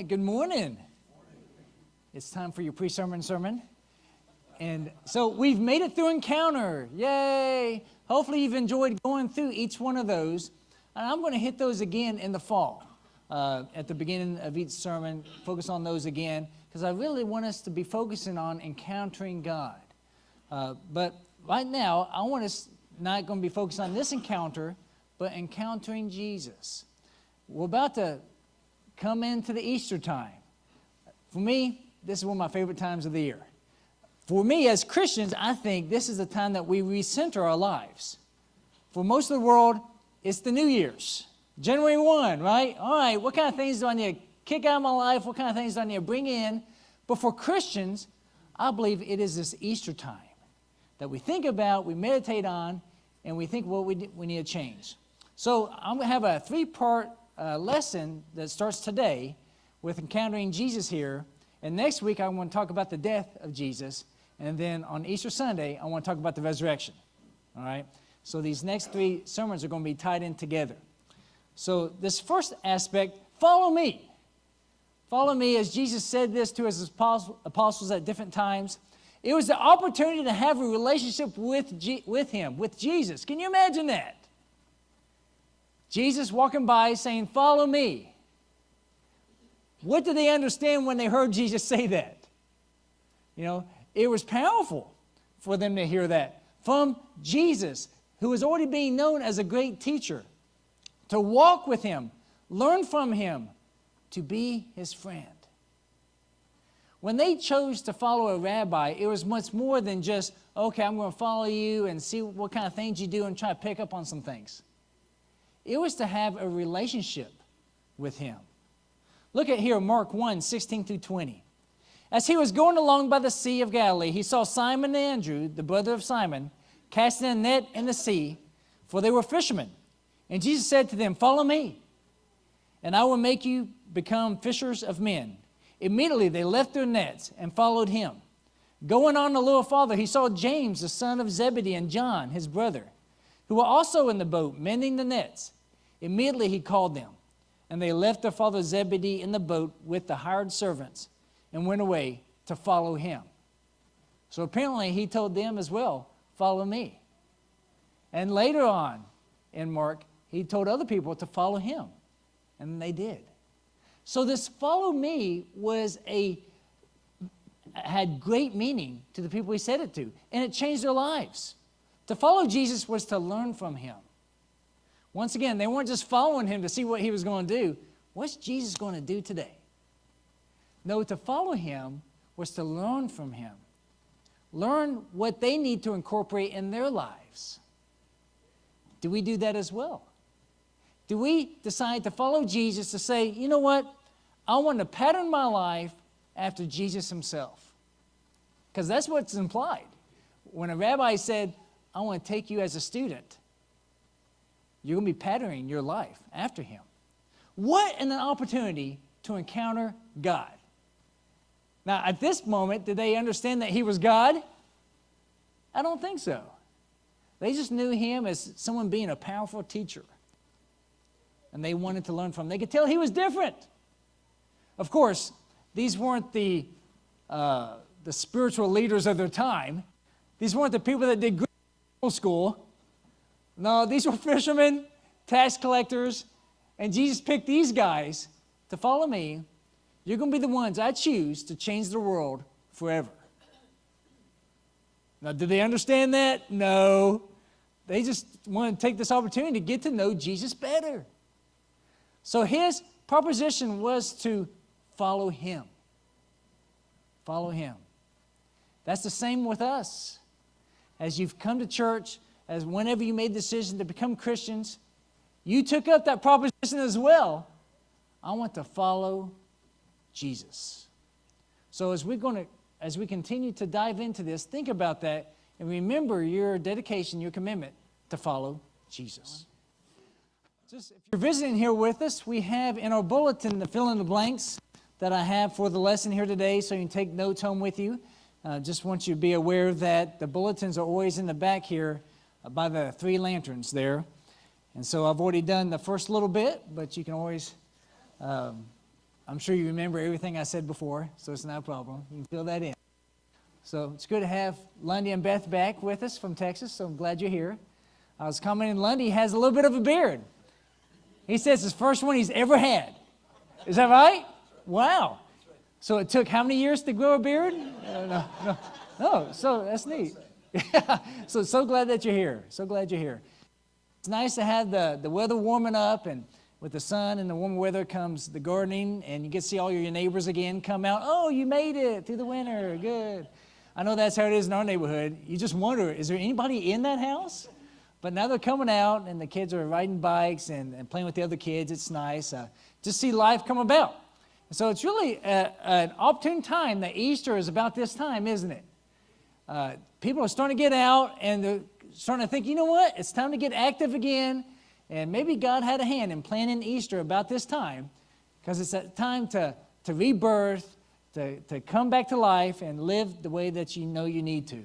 right, good morning. It's time for your pre-sermon sermon. And so we've made it through Encounter. Yay! Hopefully you've enjoyed going through each one of those. And I'm going to hit those again in the fall. At the beginning of each sermon, focus on those again, because I really want us to be focusing on encountering God. But right now, I want us not going to be focused on this encounter, but encountering Jesus. We're about to come into the Easter time. For me, this is one of my favorite times of the year. For me, as Christians, I think this is the time that we recenter our lives. For most of the world, it's the New Year's. January 1, right? All right, what kind of things do I need to kick out of my life? What kind of things do I need to bring in? But for Christians, I believe it is this Easter time that we think about, we meditate on, and we think, well, we need to change. So I'm going to have a three-part lesson that starts today with encountering Jesus here. And next week, I want to talk about the death of Jesus. And then on Easter Sunday, I want to talk about the resurrection. All right? So these next three sermons are going to be tied in together. So this first aspect, follow me. Follow me, as Jesus said this to his apostles at different times. It was the opportunity to have a relationship with him, with Jesus. Can you imagine that? Jesus walking by saying, follow me. What did they understand when they heard Jesus say that? You know, it was powerful for them to hear that from Jesus, who was already being known as a great teacher, to walk with him, learn from him, to be his friend. When they chose to follow a rabbi, it was much more than just, okay, I'm going to follow you and see what kind of things you do and try to pick up on some things. It was to have a relationship with him. Look at here, Mark 1, 16 through 20. As he was going along by the Sea of Galilee, he saw Simon and Andrew, the brother of Simon, casting a net in the sea, for they were fishermen. And Jesus said to them, follow me, and I will make you become fishers of men. Immediately they left their nets and followed him. Going on a little farther, he saw James, the son of Zebedee, and John, his brother, who were also in the boat, mending the nets. Immediately he called them, and they left their father Zebedee in the boat with the hired servants and went away to follow him. So apparently he told them as well, follow me. And later on in Mark, he told other people to follow him, and they did. So this follow me had great meaning to the people he said it to, and it changed their lives. To follow Jesus was to learn from him. Once again, they weren't just following him to see what he was going to do. What's Jesus going to do today? No, to follow him was to learn from him. Learn what they need to incorporate in their lives. Do we do that as well? Do we decide to follow Jesus to say, you know what? I want to pattern my life after Jesus himself. Because that's what's implied. When a rabbi said, I want to take you as a student, you're going to be patterning your life after him. What an opportunity to encounter God. Now, at this moment, did they understand that he was God? I don't think so. They just knew him as someone being a powerful teacher. And they wanted to learn from him. They could tell he was different. Of course, these weren't the spiritual leaders of their time. These weren't the people that did good school. No, these were fishermen, tax collectors, and Jesus picked these guys to follow me. You're going to be the ones I choose to change the world forever. Now, did they understand that? No. They just wanted to take this opportunity to get to know Jesus better. So his proposition was to follow him. Follow him. That's the same with us. As you've come to church, as whenever you made the decision to become Christians, you took up that proposition as well. I want to follow Jesus. So as we continue to dive into this, think about that and remember your dedication, your commitment to follow Jesus. Just if you're visiting here with us, we have in our bulletin the fill in the blanks that I have for the lesson here today, so you can take notes home with you. Just want you to be aware that the bulletins are always in the back here by the 3 lanterns there. And so I've already done the first little bit, but you can always I'm sure you remember everything I said before, so it's not a problem. You can fill that in. So it's good to have Lundy and Beth back with us from Texas, so I'm glad you're here. I was commenting, Lundy has a little bit of a beard. He says it's the first one he's ever had. Is that right? Wow. So it took how many years to grow a beard? No, so that's neat. So glad that you're here. So glad you're here. It's nice to have the weather warming up, and with the sun and the warm weather comes the gardening, and you get to see all your neighbors again come out. Oh, you made it through the winter. Good. I know that's how it is in our neighborhood. You just wonder, is there anybody in that house? But now they're coming out, and the kids are riding bikes and playing with the other kids. It's nice. Just see life come about. So it's really an opportune time. That Easter is about this time, isn't it? People are starting to get out, and they're starting to think, you know what? It's time to get active again. And maybe God had a hand in planning Easter about this time, because it's a time to rebirth, to come back to life and live the way that you know you need to.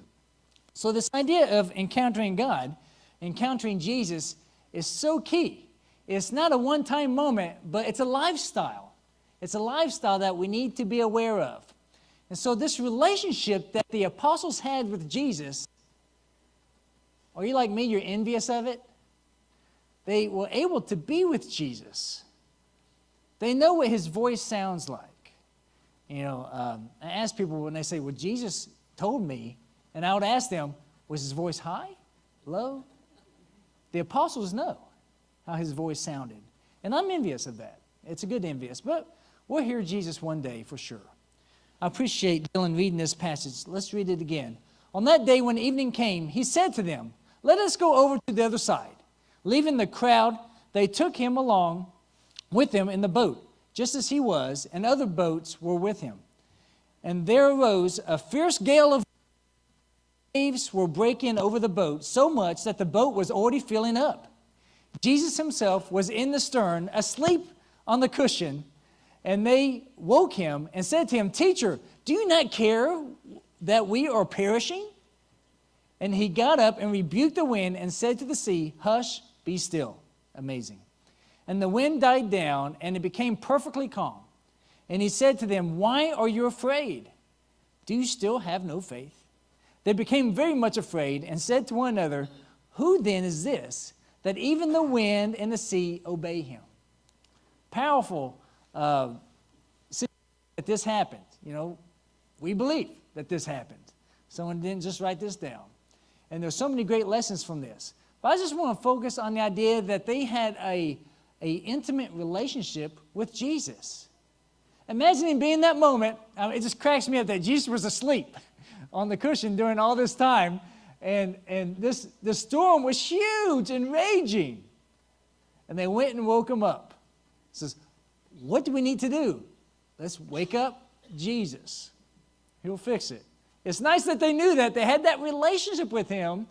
So this idea of encountering God, encountering Jesus, is so key. It's not a one-time moment, but it's a lifestyle. It's a lifestyle that we need to be aware of. And so this relationship that the apostles had with Jesus, are you like me? You're envious of it? They were able to be with Jesus. They know what his voice sounds like. You know, I ask people when they say, well, Jesus told me, and I would ask them, was his voice high, low? The apostles know how his voice sounded. And I'm envious of that. It's a good envious, but we'll hear Jesus one day for sure. I appreciate Dylan reading this passage. Let's read it again. On that day when evening came, he said to them, let us go over to the other side. Leaving the crowd, they took him along with them in the boat, just as he was, and other boats were with him. And there arose a fierce gale of waves were breaking over the boat, so much that the boat was already filling up. Jesus himself was in the stern, asleep on the cushion, and they woke him and said to him, Teacher, do you not care that we are perishing? And he got up and rebuked the wind and said to the sea, Hush, be still. Amazing. And the wind died down, and it became perfectly calm. And he said to them, Why are you afraid? Do you still have no faith? They became very much afraid and said to one another, Who then is this, that even the wind and the sea obey him? Powerful that this happened. You know, we believe that this happened. Someone didn't just write this down. And there's so many great lessons from this. But I just want to focus on the idea that they had a intimate relationship with Jesus. Imagine him being in that moment. It just cracks me up that Jesus was asleep on the cushion during all this time. And the storm was huge and raging. And they went and woke him up. It says, what do we need to do? Let's wake up Jesus. He'll fix it. It's nice that they knew that. They had that relationship with him,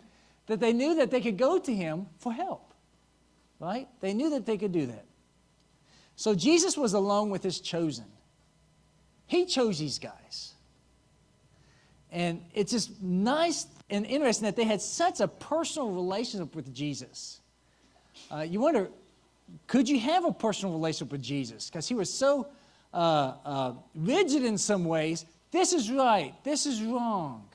that they knew that they could go to him for help. Right? They knew that they could do that. So Jesus was alone with his chosen. He chose these guys. And it's just nice and interesting that they had such a personal relationship with Jesus. You wonder, could you have a personal relationship with Jesus? Because he was so rigid in some ways. This is right. This is wrong.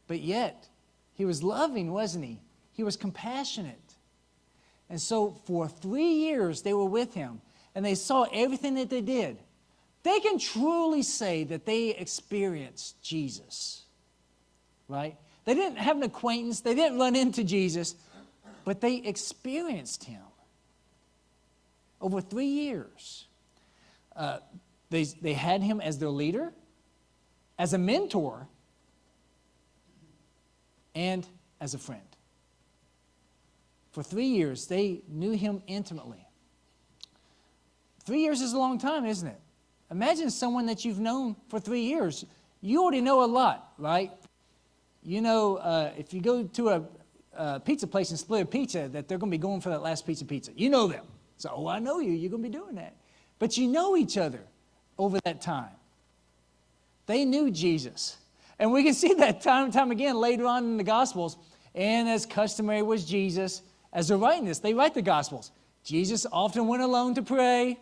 But yet, he was loving, wasn't he? He was compassionate. And so for 3 years, they were with him. And they saw everything that they did. They can truly say that they experienced Jesus. Right? They didn't have an acquaintance. They didn't run into Jesus. But they experienced him. Over 3 years. They had him as their leader, as a mentor, and as a friend. For 3 years, they knew him intimately. 3 years is a long time, isn't it? Imagine someone that you've known for 3 years. You already know a lot, right? You know, if you go to a pizza place and split a pizza, that they're going to be going for that last piece of pizza. You know them. So, oh, I know you. You're going to be doing that. But you know each other over that time. They knew Jesus. And we can see that time and time again later on in the Gospels. And as customary was Jesus, as they're writing this, they write the Gospels. Jesus often went alone to pray.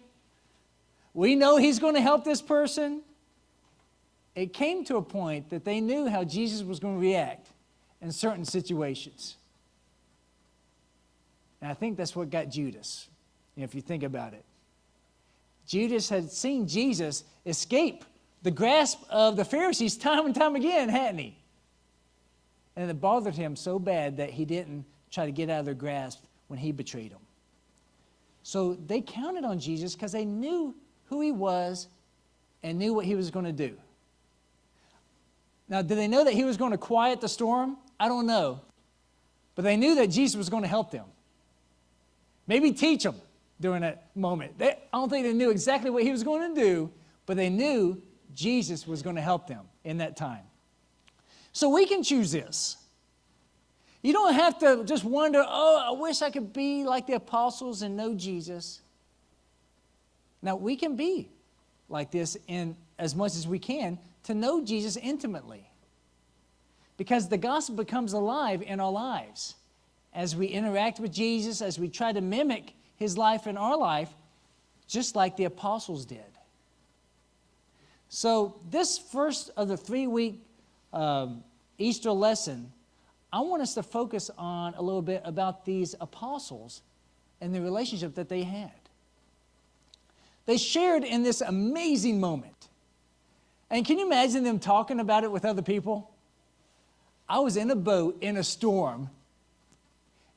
We know he's going to help this person. It came to a point that they knew how Jesus was going to react in certain situations. And I think that's what got Judas, if you think about it. Judas had seen Jesus escape the grasp of the Pharisees time and time again, hadn't he? And it bothered him so bad that he didn't try to get out of their grasp when he betrayed them. So they counted on Jesus because they knew who he was and knew what he was going to do. Now, did they know that he was going to quiet the storm? I don't know. But they knew that Jesus was going to help them. Maybe teach them during that moment. I don't think they knew exactly what he was going to do, but they knew Jesus was going to help them in that time. So we can choose this. You don't have to just wonder, I wish I could be like the apostles and know Jesus. Now, we can be like this in as much as we can to know Jesus intimately. Because the gospel becomes alive in our lives. As we interact with Jesus, as we try to mimic his life in our life, just like the apostles did. So this first of the 3-week Easter lesson, I want us to focus on a little bit about these apostles and the relationship that they had. They shared in this amazing moment. And can you imagine them talking about it with other people? I was in a boat in a storm,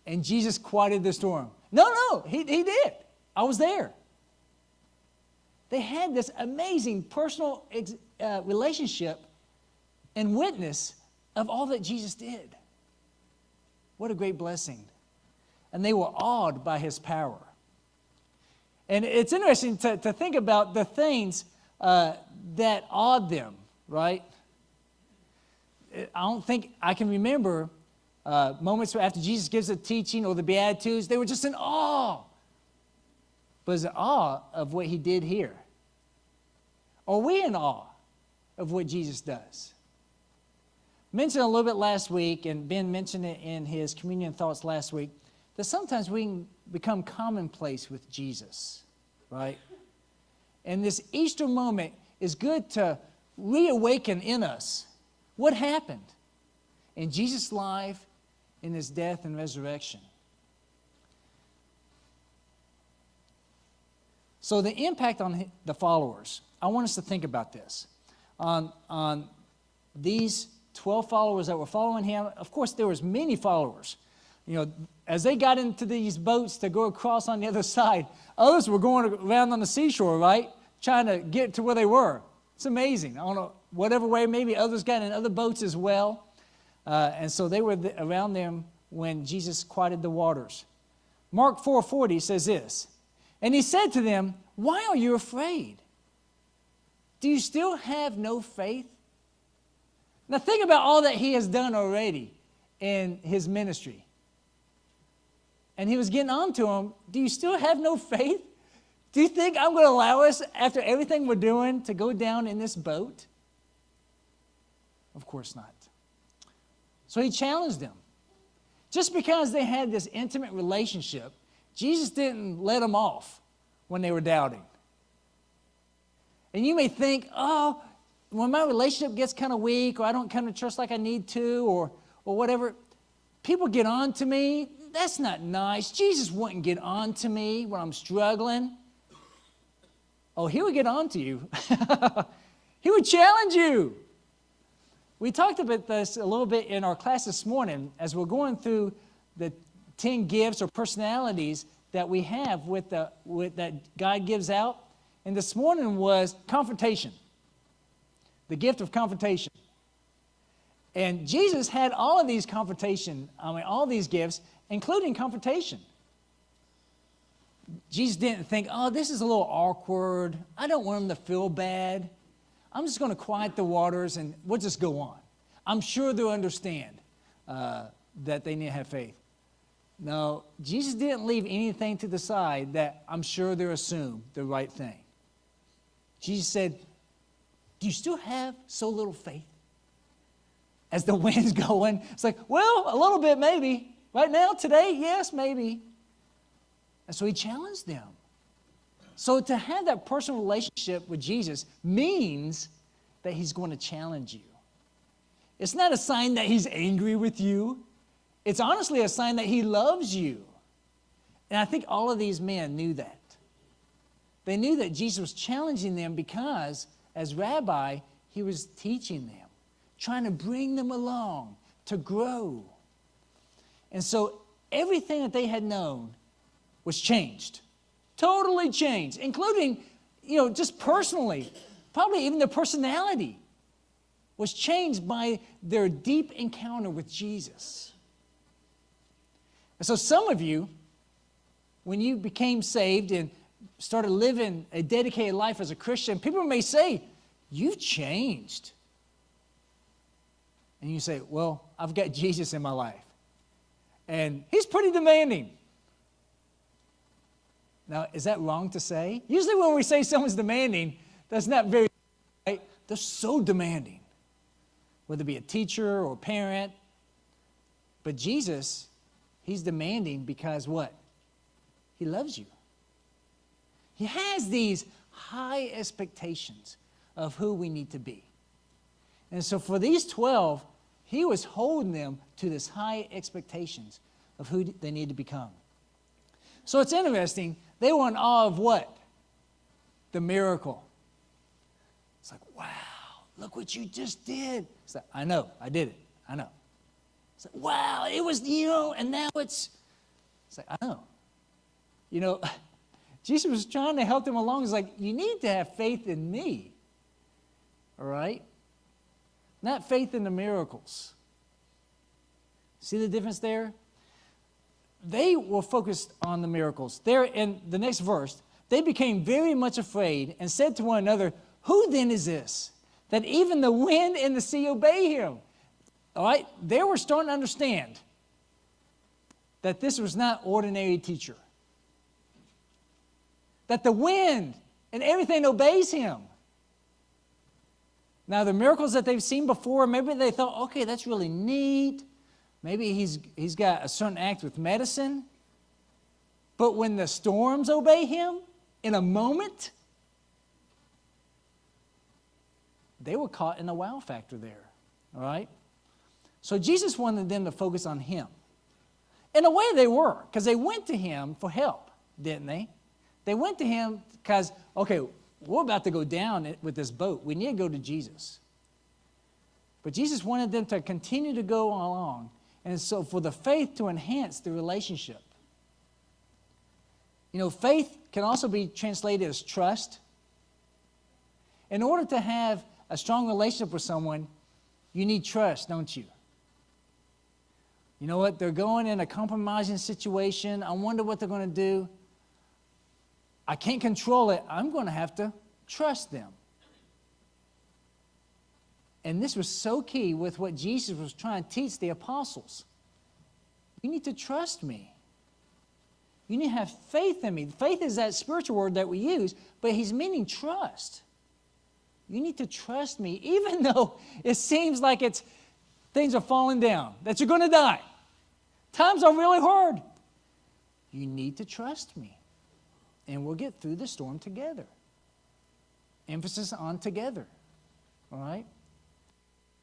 and Jesus quieted the storm. No, he did. I was there. They had this amazing personal relationship and witness of all that Jesus did. What a great blessing. And they were awed by his power. And it's interesting to think about the things that awed them, right? I don't think I can remember moments after Jesus gives a teaching or the Beatitudes, they were just in awe. But is it awe of what he did here? Are we in awe of what Jesus does? Mentioned a little bit last week, and Ben mentioned it in his communion thoughts last week, that sometimes we can become commonplace with Jesus, right? And this Easter moment is good to reawaken in us what happened in Jesus' life, in his death and resurrection. So the impact on the followers, I want us to think about this. On these 12 followers that were following him, of course there was many followers. You know, as they got into these boats to go across on the other side, others were going around on the seashore, right? Trying to get to where they were. It's amazing. I don't know, whatever way, maybe others got in other boats as well. And so they were around them when Jesus quieted the waters. Mark 4:40 says this, and he said to them, why are you afraid? Do you still have no faith? Now think about all that he has done already in his ministry. And he was getting on to them, do you still have no faith? Do you think I'm going to allow us, after everything we're doing, to go down in this boat? Of course not. So he challenged them. Just because they had this intimate relationship, Jesus didn't let them off when they were doubting. And you may think, when my relationship gets kind of weak, or I don't kind of trust like I need to, or whatever, people get on to me. That's not nice. Jesus wouldn't get on to me when I'm struggling. Oh, he would get on to you. He would challenge you. We talked about this a little bit in our class this morning as we're going through the 10 gifts or personalities that we have that God gives out. And this morning was confrontation. The gift of confrontation. And Jesus had all of these all these gifts, including confrontation. Jesus didn't think, this is a little awkward. I don't want them to feel bad. I'm just going to quiet the waters and we'll just go on. I'm sure they'll understand that they need to have faith. No, Jesus didn't leave anything to the side that I'm sure they'll assume the right thing. Jesus said, do you still have so little faith? As the wind's going, it's like, well, a little bit maybe. Right now, today, yes, maybe. And so he challenged them. So to have that personal relationship with Jesus means that he's going to challenge you. It's not a sign that he's angry with you. It's honestly a sign that he loves you. And I think all of these men knew that. They knew that Jesus was challenging them because, as rabbi, he was teaching them, trying to bring them along to grow. And so everything that they had known was changed, totally changed, including, just personally, probably even their personality was changed by their deep encounter with Jesus. And so some of you, when you became saved and started living a dedicated life as a Christian, people may say, you've changed. And you say, well, I've got Jesus in my life. And he's pretty demanding. Now, is that wrong to say? Usually when we say someone's demanding, that's not very, right? They're so demanding. Whether it be a teacher or a parent. But Jesus, he's demanding because what? He loves you. He has these high expectations of who we need to be. And so for these 12, he was holding them to this high expectations of who they need to become. So it's interesting. They were in awe of what? The miracle. It's like, wow, look what you just did. It's like, I know, I did it. I know. It's like, wow, it was, and now it's like, I know. Jesus was trying to help them along. He's like, you need to have faith in me. All right? Not faith in the miracles. See the difference there? They were focused on the miracles. There in the next verse, they became very much afraid and said to one another, who then is this, that even the wind and the sea obey him? All right? They were starting to understand that this was not ordinary teacher. That the wind and everything obeys him. Now, the miracles that they've seen before, maybe they thought, okay, that's really neat. Maybe he's got a certain act with medicine. But when the storms obey him, in a moment, they were caught in the wow factor there. All right? So Jesus wanted them to focus on him. In a way they were, because they went to him for help, didn't they? They went to him because, okay, we're about to go down with this boat. We need to go to Jesus. But Jesus wanted them to continue to go along. And so for the faith to enhance the relationship. Faith can also be translated as trust. In order to have a strong relationship with someone, you need trust, don't you? You know what? They're going in a compromising situation. I wonder what they're going to do. I can't control it. I'm going to have to trust them. And this was so key with what Jesus was trying to teach the apostles. You need to trust me. You need to have faith in me. Faith is that spiritual word that we use, but he's meaning trust. You need to trust me, even though it seems like things are falling down, that you're going to die. Times are really hard. You need to trust me. And we'll get through the storm together. Emphasis on together. All right?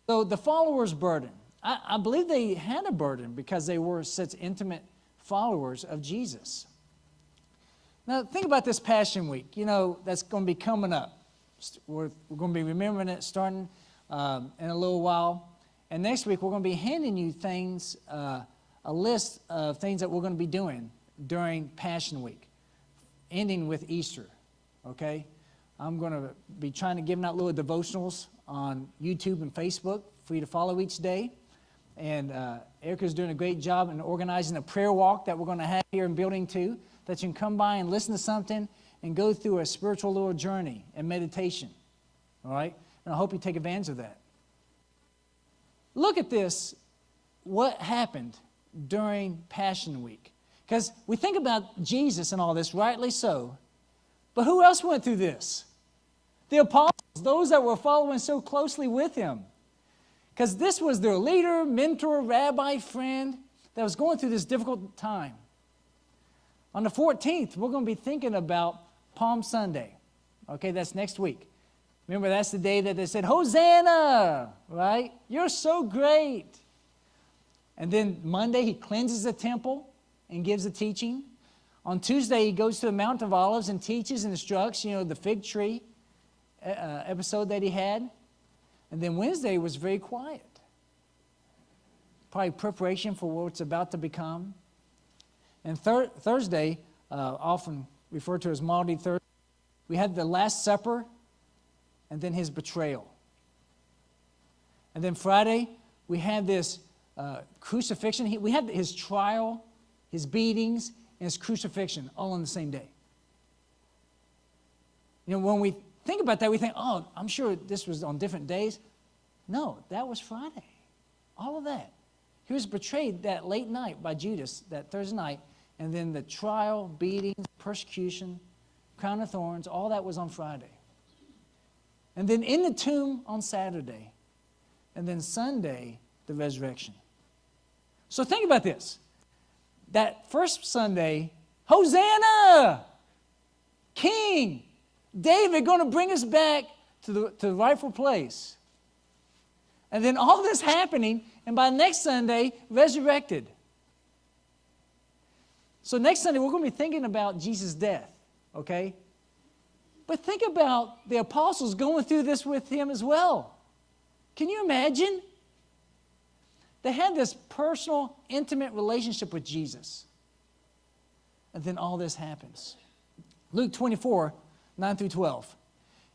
So the followers' burden. I believe they had a burden because they were such intimate followers of Jesus. Now, think about this Passion Week. That's going to be coming up. We're going to be remembering it starting in a little while. And next week, we're going to be handing you things, a list of things that we're going to be doing during Passion Week, ending with Easter, okay? I'm going to be trying to give out little devotionals on YouTube and Facebook for you to follow each day. And Erica's doing a great job in organizing a prayer walk that we're going to have here in Building 2, that you can come by and listen to something and go through a spiritual little journey and meditation, all right? And I hope you take advantage of that. Look at this, what happened during Passion Week. Because we think about Jesus and all this, rightly so. But who else went through this? The apostles, those that were following so closely with him. Because this was their leader, mentor, rabbi, friend that was going through this difficult time. On the 14th, we're going to be thinking about Palm Sunday. Okay, that's next week. Remember, that's the day that they said, Hosanna, right? You're so great. And then Monday, he cleanses the temple and gives a teaching. On Tuesday, he goes to the Mount of Olives and teaches and instructs, the fig tree episode that he had. And then Wednesday was very quiet. Probably preparation for what it's about to become. And Thursday, often referred to as Maundy Thursday, we had the Last Supper and then his betrayal. And then Friday, we had this crucifixion. We had his trial, his beatings, and his crucifixion all on the same day. When we think about that, we think, oh, I'm sure this was on different days. No, that was Friday. All of that. He was betrayed that late night by Judas, that Thursday night, and then the trial, beatings, persecution, crown of thorns, all that was on Friday. And then in the tomb on Saturday, and then Sunday, the resurrection. So think about this. That first Sunday, Hosanna! King! David going to bring us back to the rightful place. And then all this happening, and by next Sunday, resurrected. So next Sunday, we're going to be thinking about Jesus' death, okay? But think about the apostles going through this with him as well. Can you imagine? They had this personal, intimate relationship with Jesus. And then all this happens. Luke 24, 9 through 12.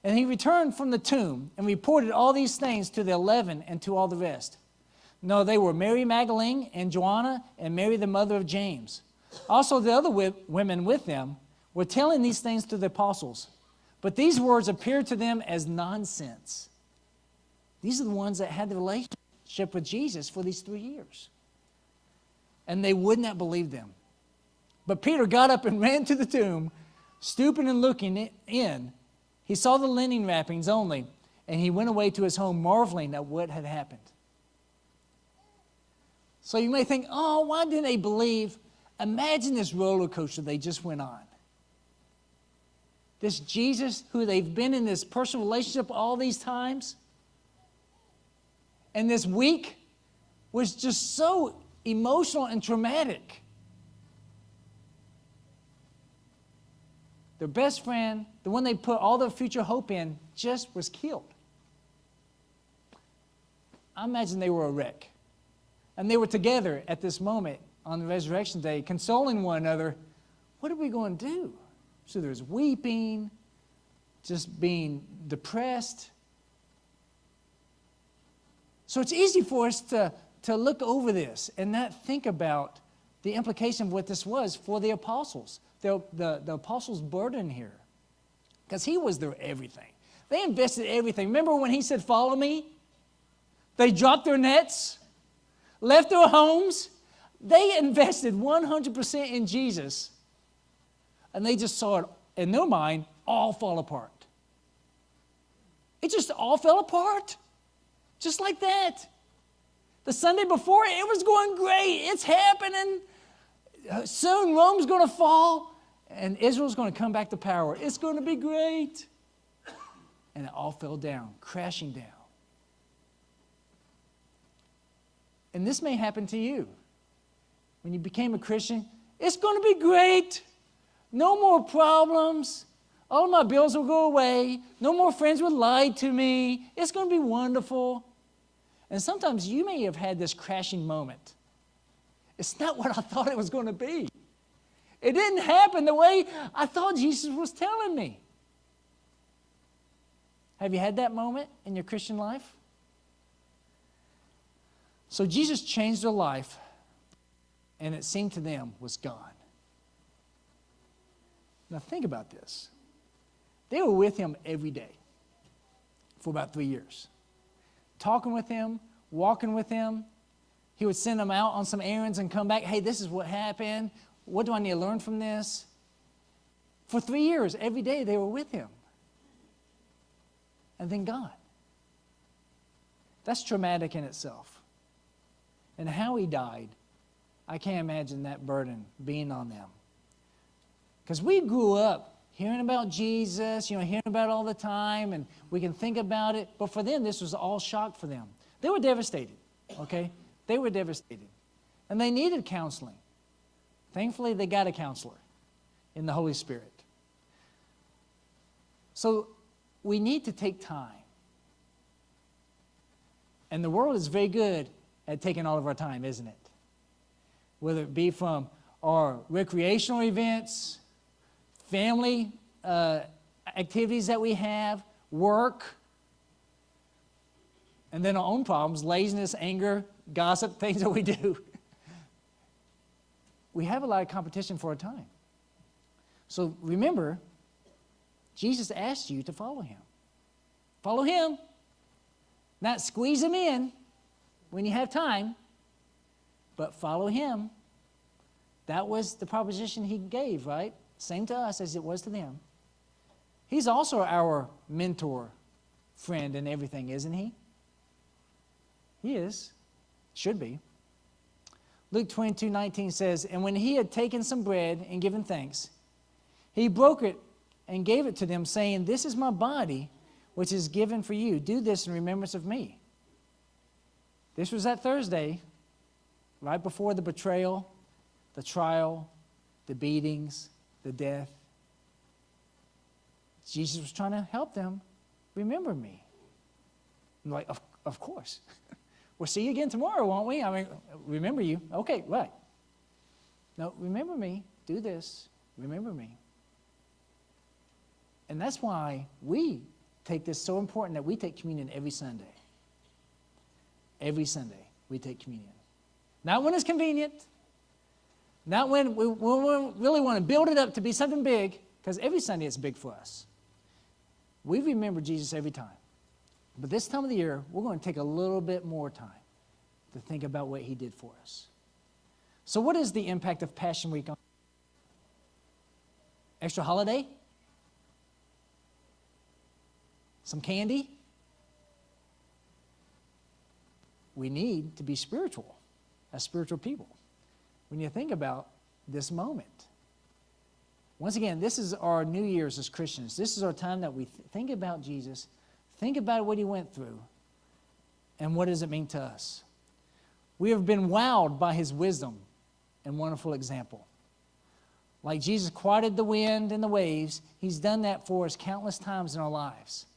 And he returned from the tomb and reported all these things to the 11 and to all the rest. No, they were Mary Magdalene and Joanna and Mary the mother of James. Also the other women with them were telling these things to the apostles. But these words appeared to them as nonsense. These are the ones that had the relationship with Jesus for these 3 years. And they would not believe them. But Peter got up and ran to the tomb, stooping and looking in. He saw the linen wrappings only, and he went away to his home marveling at what had happened. So you may think, oh, why didn't they believe? Imagine this roller coaster they just went on. This Jesus who they've been in this personal relationship all these times. And this week was just so emotional and traumatic. Their best friend, the one they put all their future hope in, just was killed. I imagine they were a wreck. And they were together at this moment on the resurrection day, consoling one another. What are we going to do? So there's weeping, just being depressed. So it's easy for us to look over this and not think about the implication of what this was for the apostles. The apostles' burden here. Because he was their everything. They invested everything. Remember when he said, follow me? They dropped their nets, left their homes. They invested 100% in Jesus. And they just saw it, in their mind, all fall apart. It just all fell apart. Just like that. The Sunday before, it was going great. It's happening. Soon Rome's going to fall, and Israel's going to come back to power. It's going to be great. And it all fell down, crashing down. And this may happen to you. When you became a Christian, it's going to be great. No more problems. All of my bills will go away. No more friends will lie to me. It's going to be wonderful. And sometimes you may have had this crashing moment. It's not what I thought it was going to be. It didn't happen the way I thought Jesus was telling me. Have you had that moment in your Christian life? So Jesus changed their life, and it seemed to them was gone. Now think about this. They were with him every day for about 3 years. Talking with him, walking with him. He would send them out on some errands and come back. Hey, this is what happened. What do I need to learn from this? For 3 years, every day they were with him. And then gone. That's traumatic in itself. And how he died, I can't imagine that burden being on them. Because we grew up hearing about Jesus, hearing about it all the time, and we can think about it. But for them, this was all shock for them. They were devastated, okay? They were devastated. And they needed counseling. Thankfully, they got a counselor in the Holy Spirit. So we need to take time. And the world is very good at taking all of our time, isn't it? Whether it be from our recreational events, family activities that we have, work, and then our own problems, laziness, anger, gossip, things that we do. We have a lot of competition for our time. So remember, Jesus asked you to follow him. Follow him. Not squeeze him in when you have time, but follow him. That was the proposition he gave, right? Same to us as it was to them. He's also our mentor, friend, and everything, isn't he? He is. Should be. Luke 22:19 says, "And when he had taken some bread and given thanks, he broke it and gave it to them, saying, 'This is my body, which is given for you. Do this in remembrance of me.'" This was that Thursday, right before the betrayal, the trial, the beatings, the death. Jesus was trying to help them remember me. I'm like, of course. We'll see you again tomorrow, won't we? I mean, remember you. Okay, right. No, remember me. Do this. Remember me. And that's why we take this so important that we take communion every Sunday. Every Sunday we take communion. Not when it's convenient. Not when we really want to build it up to be something big, because every Sunday it's big for us. We remember Jesus every time. But this time of the year, we're going to take a little bit more time to think about what he did for us. So what is the impact of Passion Week on extra holiday? Some candy? We need to be spiritual as spiritual people when you think about this moment. Once again, this is our New Year's as Christians. This is our time that we think about Jesus, think about what he went through, and what does it mean to us. We have been wowed by his wisdom and wonderful example. Like Jesus quieted the wind and the waves, he's done that for us countless times in our lives.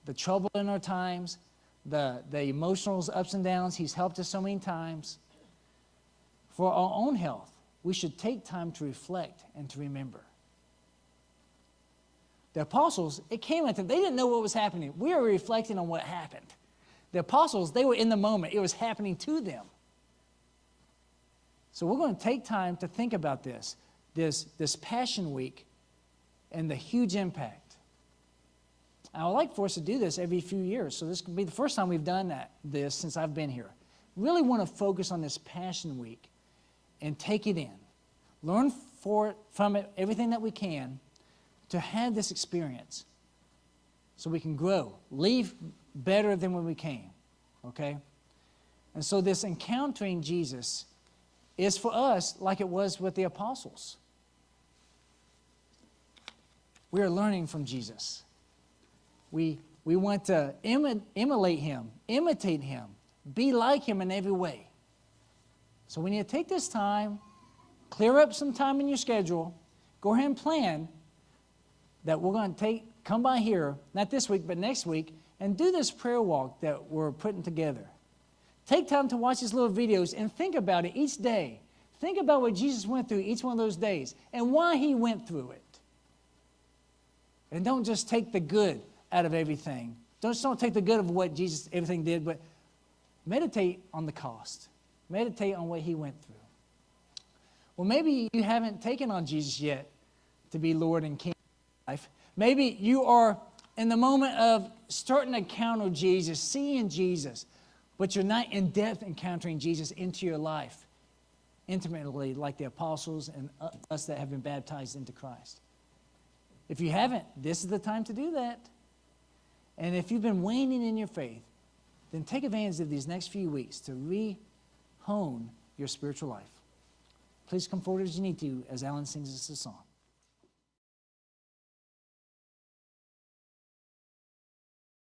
The trouble in our times, the emotional ups and downs, he's helped us so many times. For our own health, we should take time to reflect and to remember. The apostles, it came at them. They didn't know what was happening. We are reflecting on what happened. The apostles, they were in the moment. It was happening to them. So we're going to take time to think about this Passion Week and the huge impact. I would like for us to do this every few years. So this could be the first time we've done this since I've been here. Really want to focus on this Passion Week and take it in. Learn from it everything that we can to have this experience so we can grow, leave better than when we came, okay? And so this encountering Jesus is for us like it was with the apostles. We are learning from Jesus. We want to emulate him, imitate him, be like him in every way. So we need to take this time, clear up some time in your schedule, go ahead and plan that we're going to come by here, not this week, but next week, and do this prayer walk that we're putting together. Take time to watch these little videos and think about it each day. Think about what Jesus went through each one of those days and why he went through it. And don't just take the good out of everything. Don't take the good of what Jesus, everything did, but meditate on the cost. Meditate on what he went through. Well, maybe you haven't taken on Jesus yet to be Lord and King of life. Maybe you are in the moment of starting to encounter Jesus, seeing Jesus, but you're not in depth encountering Jesus into your life intimately like the apostles and us that have been baptized into Christ. If you haven't, this is the time to do that. And if you've been waning in your faith, then take advantage of these next few weeks to re-hone your spiritual life. Please come forward as you need to as Alan sings us a song.